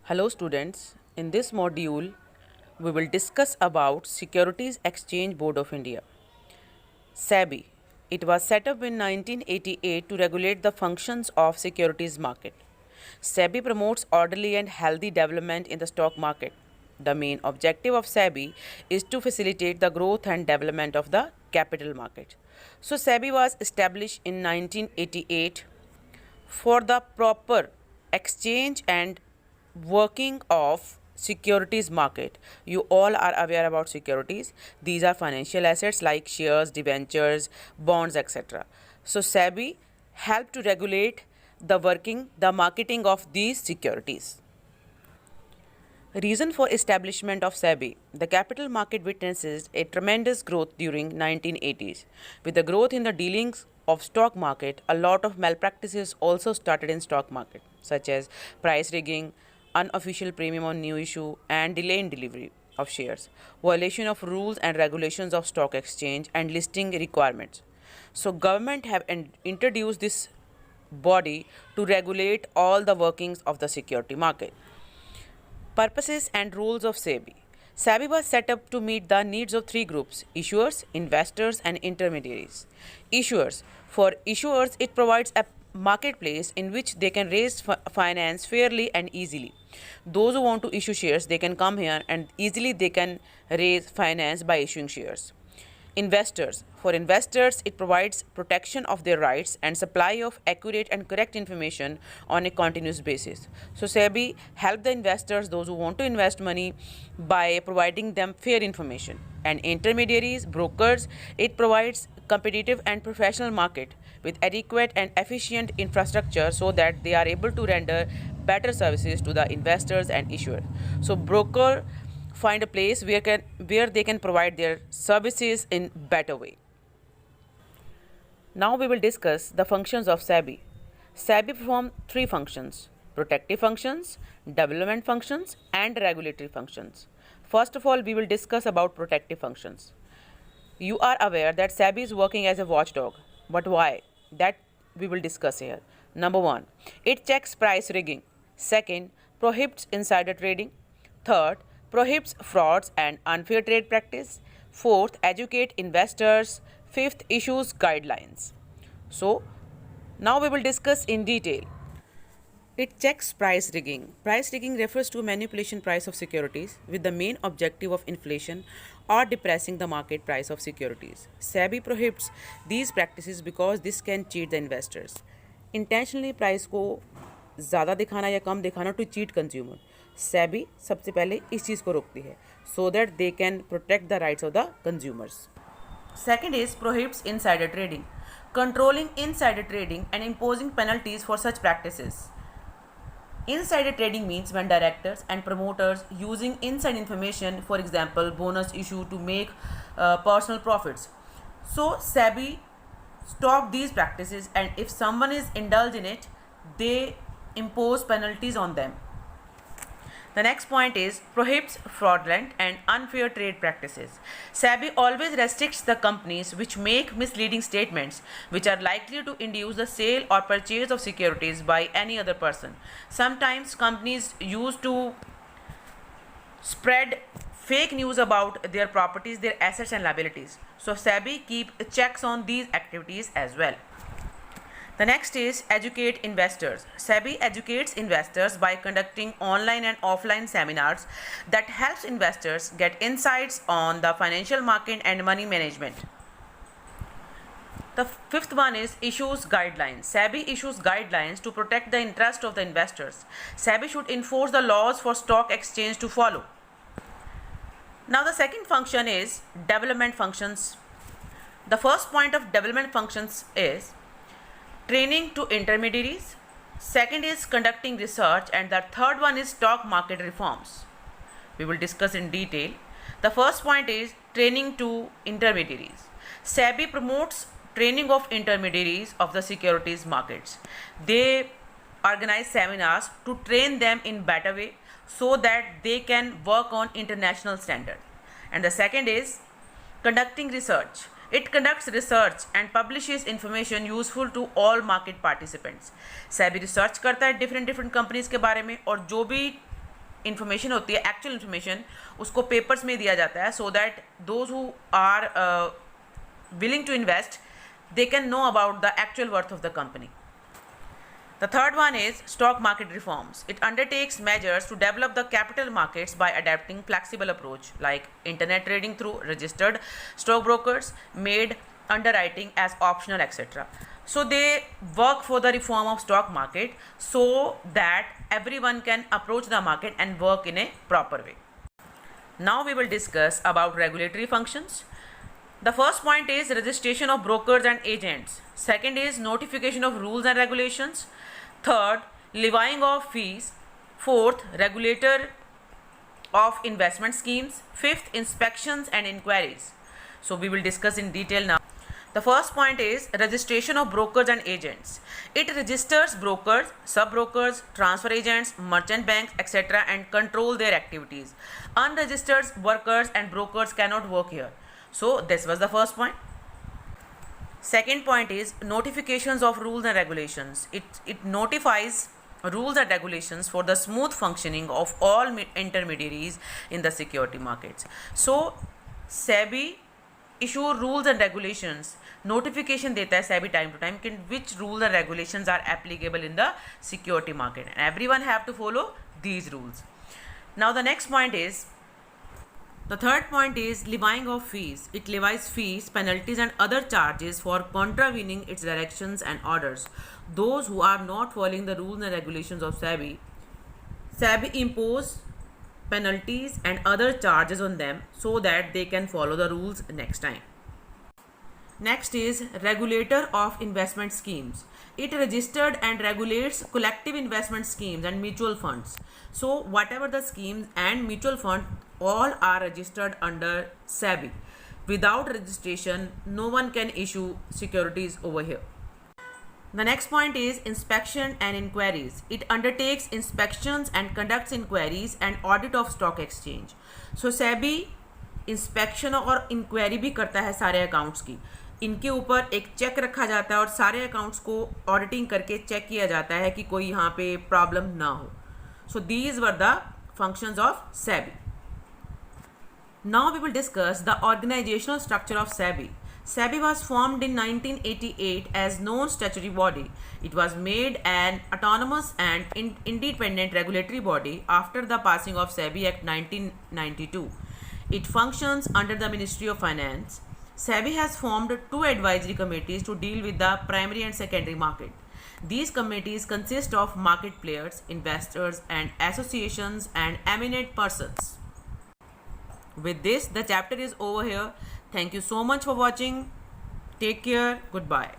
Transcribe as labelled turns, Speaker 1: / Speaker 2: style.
Speaker 1: Hello students, in this module we will discuss about Securities Exchange Board of India. SEBI. It was set up in 1988 to regulate the functions of securities market. SEBI promotes orderly and healthy development in the stock market. The main objective of SEBI is to facilitate the growth and development of the capital market. So SEBI was established in 1988 for the proper exchange and working of securities market. You all are aware about securities. These are financial assets like shares, debentures, bonds, etc. So SEBI help to regulate the marketing of these securities. Reason for establishment of SEBI. The capital market witnesses a tremendous growth during 1980s. With the growth in the dealings of stock market, a lot of malpractices also started in stock market, such as price rigging, unofficial premium on new issue, and delay in delivery of shares, violation of rules and regulations of stock exchange, and listing requirements. So government have introduced this body to regulate all the workings of the security market. Purposes and rules of SEBI. SEBI was set up to meet the needs of three groups: issuers, investors, and intermediaries. Issuers. For issuers, it provides a marketplace in which they can raise finance fairly and easily. Those who want to issue shares, they can come here and easily they can raise finance by issuing shares. Investors. For investors, it provides protection of their rights and supply of accurate and correct information on a continuous basis. So SEBI help the investors, those who want to invest money, by providing them fair information. And intermediaries, brokers, it provides competitive and professional market with adequate and efficient infrastructure so that they are able to render better services to the investors and issuers. So broker find a place where they can provide their services in better way. Now we will discuss the functions of SEBI. SEBI perform three functions: protective functions, development functions, and regulatory functions. First of all, we will discuss about protective functions. You are aware that SEBI is working as a watchdog, but why? That we will discuss here. Number one, it checks price rigging. Second, prohibits insider trading. Third, prohibits frauds and unfair trade practice. Fourth, educate investors. Fifth, issues guidelines. So, now we will discuss in detail. It checks price rigging. Price rigging refers to manipulation price of securities with the main objective of inflation or depressing the market price of securities. SEBI prohibits these practices because this can cheat the investors. Intentionally price को ज़्यादा दिखाना या कम दिखाना to cheat consumer. SEBI सबसे पहले इस चीज़ को रोकती है so that they can protect the rights of the consumers. Second is prohibits insider trading. Controlling insider trading and imposing penalties for such practices. Insider trading means when directors and promoters using inside information, for example, bonus issue to make personal profits. So SEBI stop these practices, and if someone is indulged in it, they impose penalties on them. The next point is prohibits fraudulent and unfair trade practices. SEBI always restricts the companies which make misleading statements which are likely to induce the sale or purchase of securities by any other person. Sometimes companies used to spread fake news about their properties, their assets and liabilities. So SEBI keep checks on these activities as well. The next is educate investors. SEBI educates investors by conducting online and offline seminars that helps investors get insights on the financial market and money management. The fifth one is issues guidelines. SEBI issues guidelines to protect the interest of the investors. SEBI should enforce the laws for stock exchange to follow. Now the second function is development functions. The first point of development functions is training to intermediaries. Second is conducting research, and the third one is stock market reforms. We will discuss in detail. The first point is training to intermediaries. SEBI promotes training of intermediaries of the securities markets. They organize seminars to train them in better way so that they can work on international standard. And the second is conducting research. It conducts research and publishes information useful to all market participants. SEBI research करता है different companies के बारे में, और जो भी information होती है, एक्चुअल इन्फॉर्मेशन, उसको पेपर्स में दिया जाता है so that those who are willing to invest, they can know about the actual worth of the company. The third one is stock market reforms. It undertakes measures to develop the capital markets by adapting flexible approach like internet trading through registered stockbrokers, made underwriting as optional, etc. So they work for the reform of stock market so that everyone can approach the market and work in a proper way. Now we will discuss about regulatory functions. The first point is registration of brokers and agents. Second is notification of rules and regulations. Third, levying of fees. Fourth, regulator of investment schemes. Fifth, inspections and inquiries. So we will discuss in detail now. The first point is registration of brokers and agents. It registers brokers, sub-brokers, transfer agents, merchant banks, etc. and control their activities. Unregistered workers and brokers cannot work here. So this was the first point. Second point is notifications of rules and regulations. It notifies rules and regulations for the smooth functioning of all intermediaries in the security markets. So SEBI issue rules and regulations, notification देता है SEBI time to time कि which rules and regulations are applicable in the security market, and everyone have to follow these rules. Now the next point is, the third point is levying of fees. It levies fees, penalties and other charges for contravening its directions and orders. Those who are not following the rules and regulations of SEBI impose penalties and other charges on them so that they can follow the rules next time. Next is regulator of investment schemes. It registered and regulates collective investment schemes and mutual funds. So whatever the schemes and mutual fund, all are registered under SEBI. Without registration, no one can issue securities over here. The next point is inspection and inquiries. It undertakes inspections and conducts inquiries and audit of stock exchange. So SEBI inspection और inquiry भी करता है सारे accounts की. इनके ऊपर एक check रखा जाता है और सारे अकाउंट्स को ऑडिटिंग करके चेक किया जाता है कि कोई यहाँ पे प्रॉब्लम ना हो. So these were the functions of SEBI. Now we will discuss the organizational structure of SEBI. SEBI was formed in 1988 as non-statutory body. It was made an autonomous and independent regulatory body after the passing of SEBI Act 1992. It functions under the Ministry of Finance. SEBI has formed 2 advisory committees to deal with the primary and secondary market. These committees consist of market players, investors, and associations and eminent persons. With this, the chapter is over here. Thank you so much for watching. Take care. Goodbye.